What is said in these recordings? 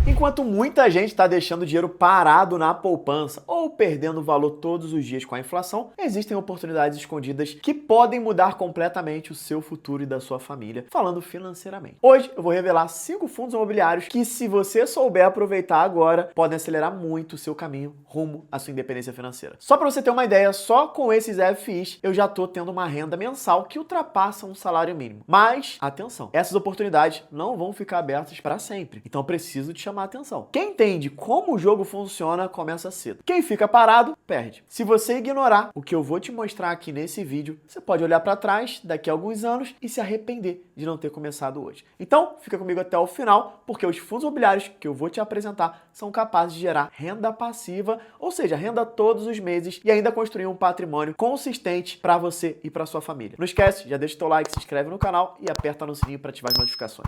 Enquanto muita gente está deixando dinheiro parado na poupança ou perdendo valor todos os dias com a inflação, existem oportunidades escondidas que podem mudar completamente o seu futuro e da sua família, falando financeiramente. Hoje eu vou revelar 5 fundos imobiliários que, se você souber aproveitar agora, podem acelerar muito o seu caminho rumo à sua independência financeira. Só para você ter uma ideia, só com esses FIs eu já estou tendo uma renda mensal que ultrapassa um salário mínimo. Mas, atenção, essas oportunidades não vão ficar abertas para sempre, então eu preciso te chamar a atenção. Quem entende como o jogo funciona, começa cedo. Quem fica parado, perde. Se você ignorar o que eu vou te mostrar aqui nesse vídeo, você pode olhar para trás daqui a alguns anos e se arrepender de não ter começado hoje. Então, fica comigo até o final, porque os fundos imobiliários que eu vou te apresentar são capazes de gerar renda passiva, ou seja, renda todos os meses e ainda construir um patrimônio consistente para você e para sua família. Não esquece, já deixa o teu like, se inscreve no canal e aperta no sininho para ativar as notificações.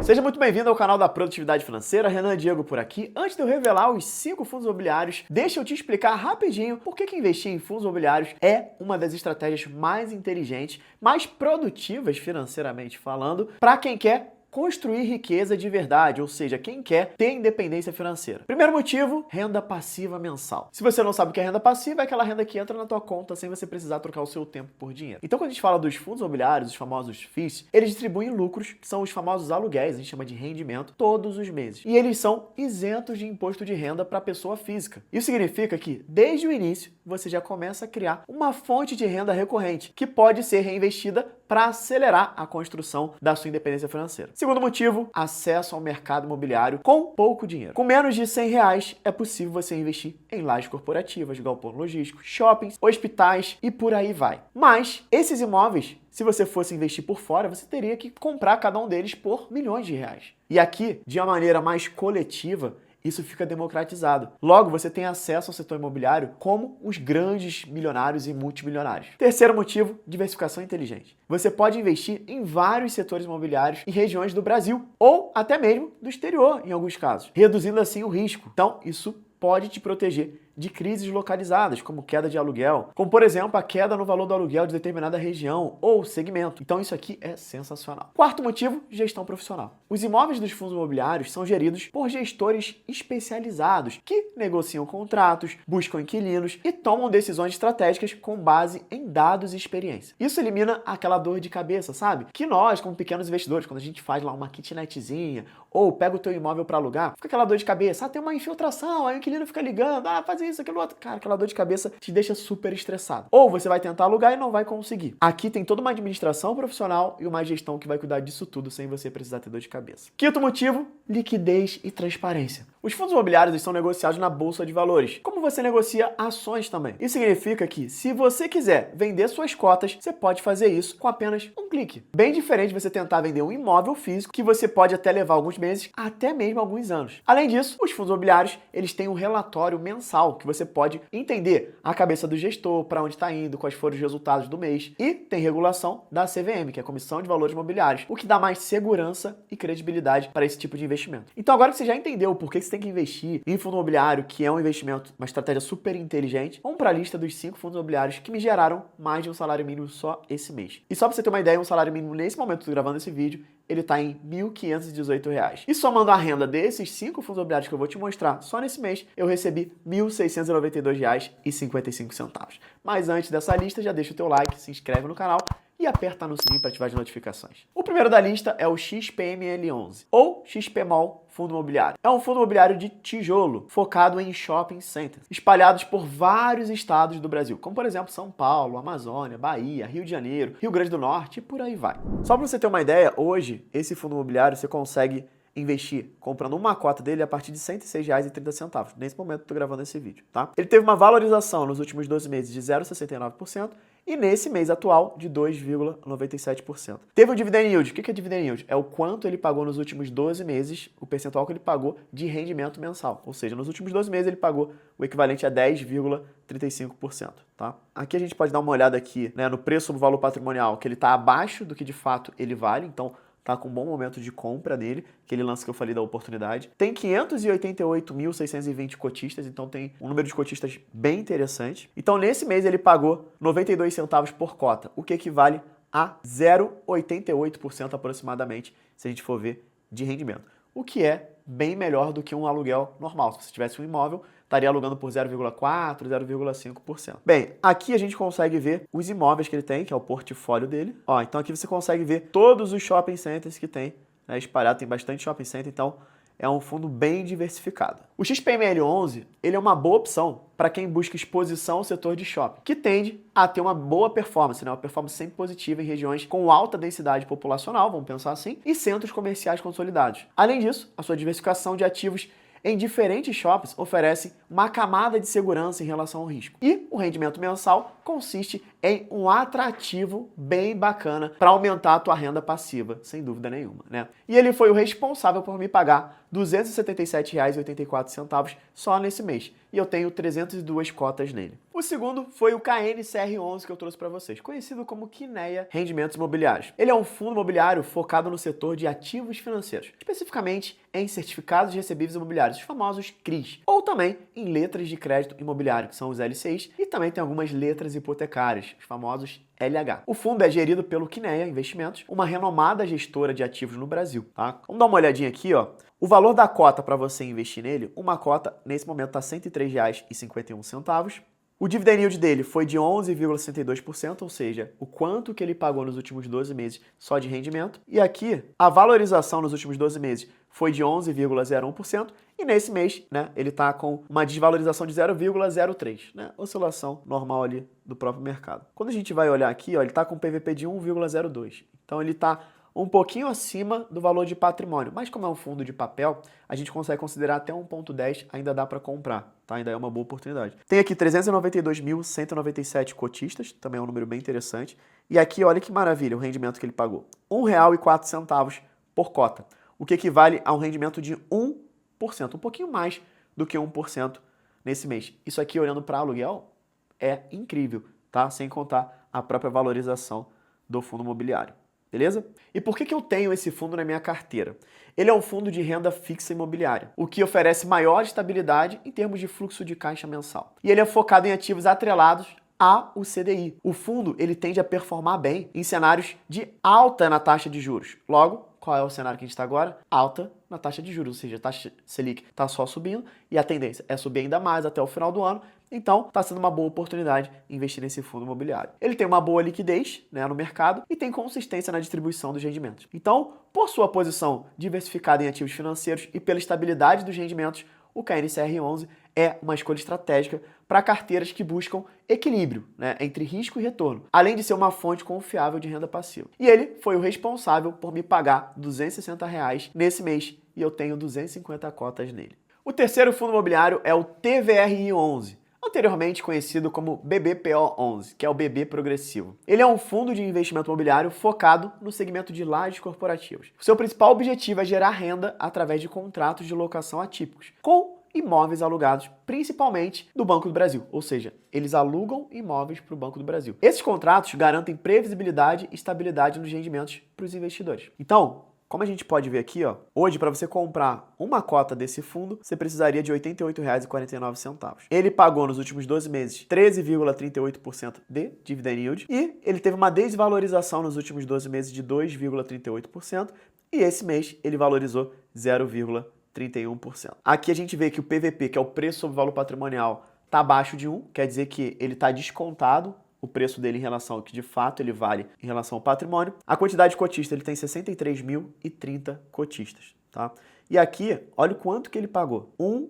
Seja muito bem-vindo ao canal da Produtividade Financeira, Renan Diego por aqui. Antes de eu revelar os 5 fundos imobiliários, deixa eu te explicar rapidinho por que investir em fundos imobiliários é uma das estratégias mais inteligentes, mais produtivas financeiramente falando, para quem quer construir riqueza de verdade, ou seja, quem quer ter independência financeira. Primeiro motivo, renda passiva mensal. Se você não sabe o que é renda passiva, é aquela renda que entra na tua conta sem você precisar trocar o seu tempo por dinheiro. Então, quando a gente fala dos fundos imobiliários, os famosos FIIs, eles distribuem lucros, que são os famosos aluguéis, a gente chama de rendimento, todos os meses. E eles são isentos de imposto de renda para a pessoa física. Isso significa que, desde o início, você já começa a criar uma fonte de renda recorrente, que pode ser reinvestida para acelerar a construção da sua independência financeira. Segundo motivo, acesso ao mercado imobiliário com pouco dinheiro. Com menos de R$100 é possível você investir em lajes corporativas, galpão logístico, shoppings, hospitais e por aí vai. Mas esses imóveis, se você fosse investir por fora, você teria que comprar cada um deles por milhões de reais. E aqui, de uma maneira mais coletiva, isso fica democratizado. Logo, você tem acesso ao setor imobiliário como os grandes milionários e multimilionários. Terceiro motivo, diversificação inteligente. Você pode investir em vários setores imobiliários em regiões do Brasil ou até mesmo do exterior, em alguns casos, reduzindo assim o risco. Então, isso pode te proteger de crises localizadas, como queda de aluguel, como por exemplo a queda no valor do aluguel de determinada região ou segmento. Então isso aqui é sensacional. Quarto motivo, gestão profissional. Os imóveis dos fundos imobiliários são geridos por gestores especializados que negociam contratos, buscam inquilinos e tomam decisões estratégicas com base em dados e experiência. Isso elimina aquela dor de cabeça, sabe? Que nós, como pequenos investidores, quando a gente faz lá uma kitnetzinha ou pega o teu imóvel para alugar, fica aquela dor de cabeça, tem uma infiltração, aí o inquilino fica ligando, faz isso, aquilo outro. Cara, aquela dor de cabeça te deixa super estressado. Ou você vai tentar alugar e não vai conseguir. Aqui tem toda uma administração profissional e uma gestão que vai cuidar disso tudo sem você precisar ter dor de cabeça. Quinto motivo, liquidez e transparência. Os fundos imobiliários são negociados na Bolsa de Valores, como você negocia ações também. Isso significa que, se você quiser vender suas cotas, você pode fazer isso com apenas um clique. Bem diferente de você tentar vender um imóvel físico, que você pode até levar alguns meses, até mesmo alguns anos. Além disso, os fundos imobiliários, eles têm um relatório mensal, que você pode entender a cabeça do gestor, para onde está indo, quais foram os resultados do mês. E tem regulação da CVM, que é a Comissão de Valores Imobiliários, o que dá mais segurança e credibilidade para esse tipo de investimento. Então, agora que você já entendeu por que você tem que investir em fundo imobiliário, que é um investimento, uma estratégia super inteligente, vamos para a lista dos 5 fundos imobiliários que me geraram mais de um salário mínimo só esse mês. E só para você ter uma ideia, um salário mínimo nesse momento que eu tô gravando esse vídeo, ele está em R$ 1.518. E somando a renda desses 5 fundos imobiliários que eu vou te mostrar só nesse mês, eu recebi R$ 1.692,55. Mas antes dessa lista, já deixa o teu like, se inscreve no canal e aperta no sininho para ativar as notificações. O primeiro da lista é o XPML11, ou XPMOL Fundo Imobiliário. É um fundo imobiliário de tijolo, focado em shopping centers, espalhados por vários estados do Brasil, como por exemplo São Paulo, Amazônia, Bahia, Rio de Janeiro, Rio Grande do Norte e por aí vai. Só para você ter uma ideia, hoje, esse fundo imobiliário você consegue investir comprando uma cota dele a partir de R$ 106,30, nesse momento que eu tô gravando esse vídeo, tá? Ele teve uma valorização nos últimos 12 meses de 0,69% e nesse mês atual de 2,97%. Teve o dividend yield. O que é dividend yield? É o quanto ele pagou nos últimos 12 meses, o percentual que ele pagou de rendimento mensal. Ou seja, nos últimos 12 meses ele pagou o equivalente a 10,35%, tá? Aqui a gente pode dar uma olhada aqui, né, no preço sobre o valor patrimonial, que ele está abaixo do que de fato ele vale, então tá com um bom momento de compra dele, aquele lance que eu falei da oportunidade. Tem 588.620 cotistas, então tem um número de cotistas bem interessante. Então nesse mês ele pagou 92 centavos por cota, o que equivale a 0,88% aproximadamente, se a gente for ver de rendimento, o que é bem melhor do que um aluguel normal. Se você tivesse um imóvel, estaria alugando por 0,4%, 0,5%. Bem, aqui a gente consegue ver os imóveis que ele tem, que é o portfólio dele. Ó, então aqui você consegue ver todos os shopping centers que tem, né, espalhado, tem bastante shopping center, então é um fundo bem diversificado. O XPML11, ele é uma boa opção para quem busca exposição ao setor de shopping, que tende a ter uma boa performance, né? Uma performance sempre positiva em regiões com alta densidade populacional, vamos pensar assim, e centros comerciais consolidados. Além disso, a sua diversificação de ativos em diferentes shoppings oferece uma camada de segurança em relação ao risco. E o rendimento mensal consiste em um atrativo bem bacana para aumentar a tua renda passiva, sem dúvida nenhuma, né? E ele foi o responsável por me pagar R$ 277,84 só nesse mês. E eu tenho 302 cotas nele. O segundo foi o KNCR11 que eu trouxe para vocês, conhecido como Kinea Rendimentos Imobiliários. Ele é um fundo imobiliário focado no setor de ativos financeiros, especificamente em certificados recebíveis imobiliários, os famosos CRIs, ou também em letras de crédito imobiliário, que são os LCIs, e também tem algumas letras hipotecárias, os famosos LH. O fundo é gerido pelo Kinea Investimentos, uma renomada gestora de ativos no Brasil, tá? Vamos dar uma olhadinha aqui, ó. O valor da cota para você investir nele, uma cota nesse momento está R$ 103,51. O dividend yield dele foi de 11,62%, ou seja, o quanto que ele pagou nos últimos 12 meses só de rendimento. E aqui, a valorização nos últimos 12 meses foi de 11,01%, e nesse mês, né, ele está com uma desvalorização de 0,03%, né, oscilação normal ali do próprio mercado. Quando a gente vai olhar aqui, ó, ele está com PVP de 1,02%, então ele está um pouquinho acima do valor de patrimônio, mas como é um fundo de papel, a gente consegue considerar até 1,10, ainda dá para comprar, tá? Ainda é uma boa oportunidade. Tem aqui 392.197 cotistas, também é um número bem interessante, e aqui olha que maravilha o rendimento que ele pagou, R$ 1,04 por cota, o que equivale a um rendimento de 1%, um pouquinho mais do que 1% nesse mês. Isso aqui, olhando para aluguel, é incrível, tá? Sem contar a própria valorização do fundo imobiliário. Beleza? E por que eu tenho esse fundo na minha carteira? Ele é um fundo de renda fixa imobiliária, o que oferece maior estabilidade em termos de fluxo de caixa mensal. E ele é focado em ativos atrelados ao CDI. O fundo ele tende a performar bem em cenários de alta na taxa de juros. Logo, qual é o cenário que a gente está agora? Alta na taxa de juros, ou seja, a taxa Selic está só subindo e a tendência é subir ainda mais até o final do ano. Então, está sendo uma boa oportunidade investir nesse fundo imobiliário. Ele tem uma boa liquidez, né, no mercado e tem consistência na distribuição dos rendimentos. Então, por sua posição diversificada em ativos financeiros e pela estabilidade dos rendimentos, o KNCR11 é uma escolha estratégica para carteiras que buscam equilíbrio, né, entre risco e retorno, além de ser uma fonte confiável de renda passiva. E ele foi o responsável por me pagar R$ 260 nesse mês e eu tenho 250 cotas nele. O terceiro fundo imobiliário é o TVRI11, anteriormente conhecido como BBPO11, que é o BB Progressivo. Ele é um fundo de investimento imobiliário focado no segmento de lajes corporativas. O seu principal objetivo é gerar renda através de contratos de locação atípicos, com imóveis alugados principalmente do Banco do Brasil, ou seja, eles alugam imóveis para o Banco do Brasil. Esses contratos garantem previsibilidade e estabilidade nos rendimentos para os investidores. Então, como a gente pode ver aqui, ó, hoje para você comprar uma cota desse fundo, você precisaria de R$ 88,49. Ele pagou nos últimos 12 meses 13,38% de dividend yield e ele teve uma desvalorização nos últimos 12 meses de 2,38% e esse mês ele valorizou 0,31%. Aqui a gente vê que o PVP, que é o preço sobre valor patrimonial, está abaixo de 1, quer dizer que ele está descontado o preço dele em relação ao que de fato ele vale em relação ao patrimônio. A quantidade de cotistas, ele tem 63.030 cotistas, tá? E aqui, olha o quanto que ele pagou, R$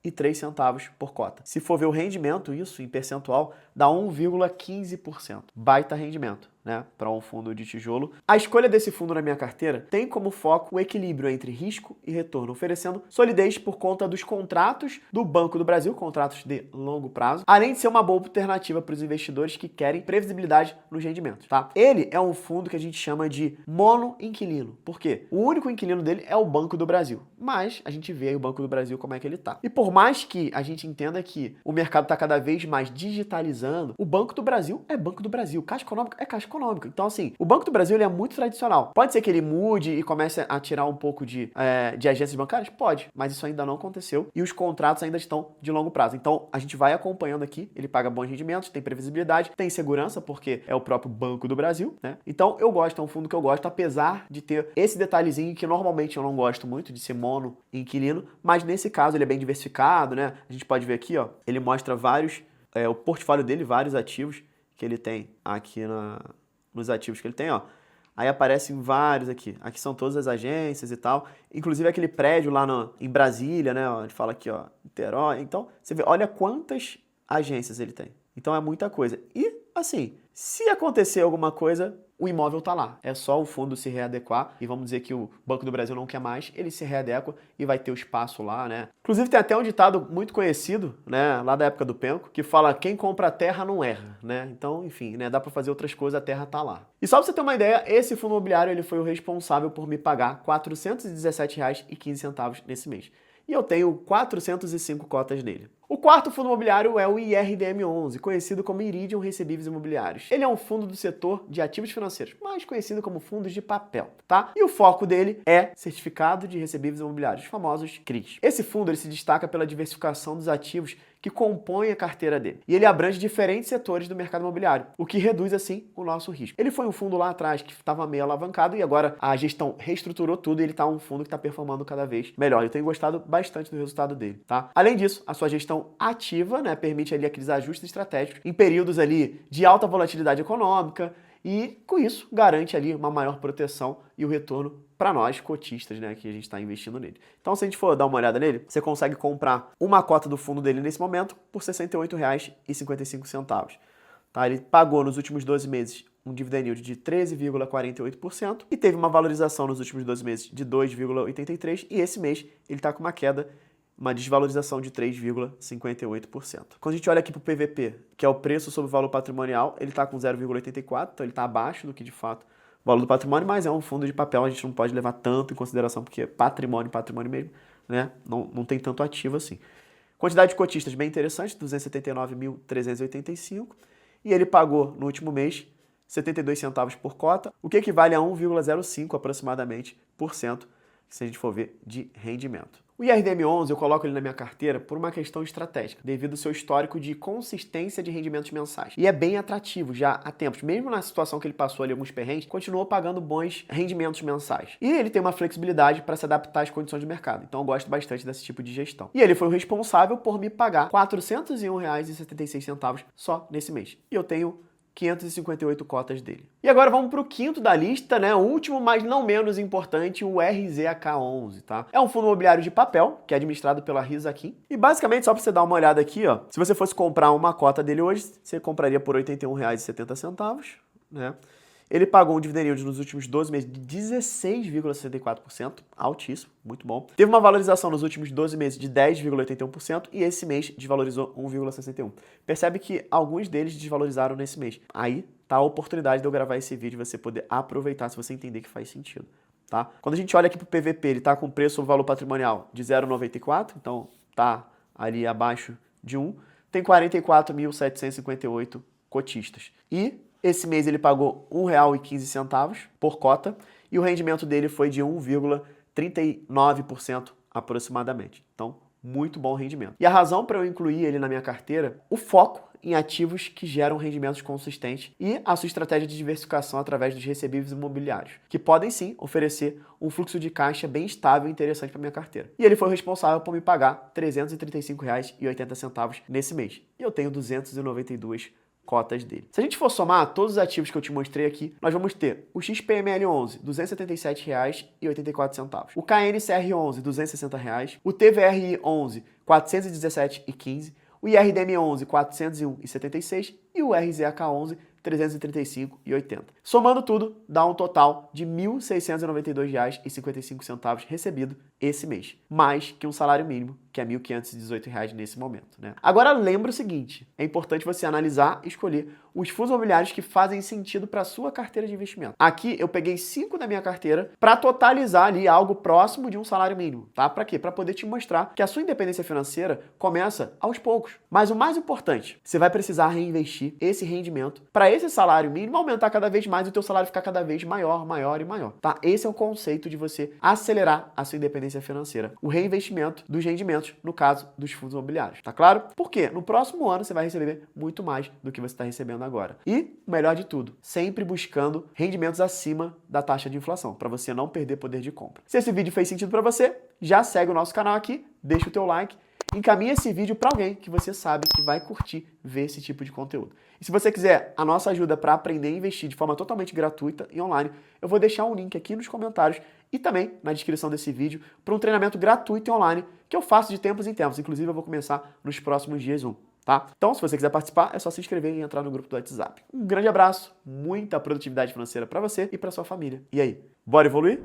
1,03 por cota. Se for ver o rendimento, isso em percentual, dá 1,15%. Baita rendimento, né, para um fundo de tijolo. A escolha desse fundo na minha carteira tem como foco o equilíbrio entre risco e retorno, oferecendo solidez por conta dos contratos do Banco do Brasil, contratos de longo prazo, além de ser uma boa alternativa para os investidores que querem previsibilidade nos rendimentos, tá? Ele é um fundo que a gente chama de mono-inquilino. Por quê? O único inquilino dele é o Banco do Brasil, mas a gente vê aí o Banco do Brasil como é que ele tá. E por mais que a gente entenda que o mercado está cada vez mais digitalizando, o Banco do Brasil é Banco do Brasil, Caixa Econômica é Caixa Econômica. Então, assim, o Banco do Brasil ele é muito tradicional. Pode ser que ele mude e comece a tirar um pouco de agências bancárias? Pode, mas isso ainda não aconteceu e os contratos ainda estão de longo prazo. Então, a gente vai acompanhando aqui, ele paga bons rendimentos, tem previsibilidade, tem segurança, porque é o próprio Banco do Brasil, né? Então, eu gosto, é um fundo que eu gosto, apesar de ter esse detalhezinho que normalmente eu não gosto muito, de ser mono inquilino, mas nesse caso ele é bem diversificado, né? A gente pode ver aqui, ó, ele mostra vários, o portfólio dele, vários ativos que ele tem aqui nos ativos que ele tem, ó. Aí aparecem vários aqui. Aqui são todas as agências e tal. Inclusive aquele prédio lá em Brasília, né? Ó, a gente fala aqui, ó, Niterói. Então, você vê, olha quantas agências ele tem. Então é muita coisa. E, assim, se acontecer alguma coisa, o imóvel tá lá. É só o fundo se readequar e vamos dizer que o Banco do Brasil não quer mais, ele se readequa e vai ter o espaço lá, né? Inclusive tem até um ditado muito conhecido, né, lá da época do Penco, que fala quem compra a terra não erra, né? Então, enfim, né, dá para fazer outras coisas, a terra tá lá. E só pra você ter uma ideia, esse fundo imobiliário ele foi o responsável por me pagar R$ 417,15 nesse mês. E eu tenho 405 cotas nele. O quarto fundo imobiliário é o IRDM11, conhecido como Iridium Recebíveis Imobiliários. Ele é um fundo do setor de ativos financeiros, mais conhecido como fundos de papel, tá? E o foco dele é certificado de recebíveis imobiliários, os famosos CRIs. Esse fundo ele se destaca pela diversificação dos ativos que compõem a carteira dele. E ele abrange diferentes setores do mercado imobiliário, o que reduz, assim, o nosso risco. Ele foi um fundo lá atrás que estava meio alavancado e agora a gestão reestruturou tudo e ele está um fundo que está performando cada vez melhor. Eu tenho gostado bastante do resultado dele, tá? Além disso, a sua gestão ativa, né, permite ali aqueles ajustes estratégicos em períodos ali de alta volatilidade econômica e, com isso, garante ali uma maior proteção e o retorno para nós, cotistas, né, que a gente está investindo nele. Então, se a gente for dar uma olhada nele, você consegue comprar uma cota do fundo dele nesse momento por R$ 68,55. Tá? Ele pagou nos últimos 12 meses um dividend yield de 13,48% e teve uma valorização nos últimos 12 meses de 2,83% e esse mês ele está com uma queda, uma desvalorização de 3,58%. Quando a gente olha aqui para o PVP, que é o preço sobre o valor patrimonial, ele está com 0,84%, então ele está abaixo do que de fato o valor do patrimônio, mas é um fundo de papel, a gente não pode levar tanto em consideração, porque é patrimônio mesmo, né? Não tem tanto ativo assim. Quantidade de cotistas bem interessante, 279.385, e ele pagou no último mês 72 centavos por cota, o que equivale a 1,05 aproximadamente por cento, se a gente for ver, de rendimento. O IRDM11 eu coloco ele na minha carteira por uma questão estratégica, devido ao seu histórico de consistência de rendimentos mensais. E é bem atrativo já há tempos, mesmo na situação que ele passou ali alguns perrengues, continuou pagando bons rendimentos mensais. E ele tem uma flexibilidade para se adaptar às condições de mercado, então eu gosto bastante desse tipo de gestão. E ele foi o responsável por me pagar R$ 401,76 só nesse mês. E eu tenho 558 cotas dele. E agora vamos para o quinto da lista, né? O último, mas não menos importante, o RZK11, tá? É um fundo imobiliário de papel, que é administrado pela Rizakin. E basicamente, só para você dar uma olhada aqui, ó, se você fosse comprar uma cota dele hoje, você compraria por R$ 81,70, né? Ele pagou um dividend yield nos últimos 12 meses de 16,64%, altíssimo, muito bom. Teve uma valorização nos últimos 12 meses de 10,81% e esse mês desvalorizou 1,61%. Percebe que alguns deles desvalorizaram nesse mês. Aí tá a oportunidade de eu gravar esse vídeo e você poder aproveitar se você entender que faz sentido, tá? Quando a gente olha aqui pro PVP, ele tá com preço sobre valor patrimonial de 0,94, então tá ali abaixo de 1. Tem 44.758 cotistas. E esse mês ele pagou R$ 1,15 por cota e o rendimento dele foi de 1,39% aproximadamente. Então, muito bom rendimento. E a razão para eu incluir ele na minha carteira, o foco em ativos que geram rendimentos consistentes e a sua estratégia de diversificação através dos recebíveis imobiliários, que podem sim oferecer um fluxo de caixa bem estável e interessante para minha carteira. E ele foi o responsável por me pagar R$ 335,80 nesse mês. E eu tenho 292 cotas dele. Se a gente for somar todos os ativos que eu te mostrei aqui, nós vamos ter o XPML11, R$ 277,84. O KNCR11, R$ 260. O TVRI11, R$ 417,15. O IRDM11, R$ 401,76. E o RZK11, R$ 335,80. Somando tudo, dá um total de R$ 1.692,55 recebido esse mês. Mais que um salário mínimo que é R$ 1.518 nesse momento, né? Agora lembra o seguinte, é importante você analisar e escolher os fundos imobiliários que fazem sentido para a sua carteira de investimento. Aqui eu peguei 5 da minha carteira para totalizar ali algo próximo de um salário mínimo, tá? Para quê? Para poder te mostrar que a sua independência financeira começa aos poucos. Mas o mais importante, você vai precisar reinvestir esse rendimento para esse salário mínimo aumentar cada vez mais e o teu salário ficar cada vez maior, maior e maior, tá? Esse é o conceito de você acelerar a sua independência financeira. O reinvestimento dos rendimentos, no caso dos fundos imobiliários, tá claro? Porque no próximo ano você vai receber muito mais do que você está recebendo agora. E, o melhor de tudo, sempre buscando rendimentos acima da taxa de inflação, para você não perder poder de compra. Se esse vídeo fez sentido para você, já segue o nosso canal aqui, deixa o teu like, encaminha esse vídeo para alguém que você sabe que vai curtir ver esse tipo de conteúdo. E se você quiser a nossa ajuda para aprender a investir de forma totalmente gratuita e online, eu vou deixar um link aqui nos comentários e também na descrição desse vídeo para um treinamento gratuito e online que eu faço de tempos em tempos. Inclusive, eu vou começar nos próximos dias tá? Então, se você quiser participar, é só se inscrever e entrar no grupo do WhatsApp. Um grande abraço, muita produtividade financeira para você e para sua família. E aí, bora evoluir?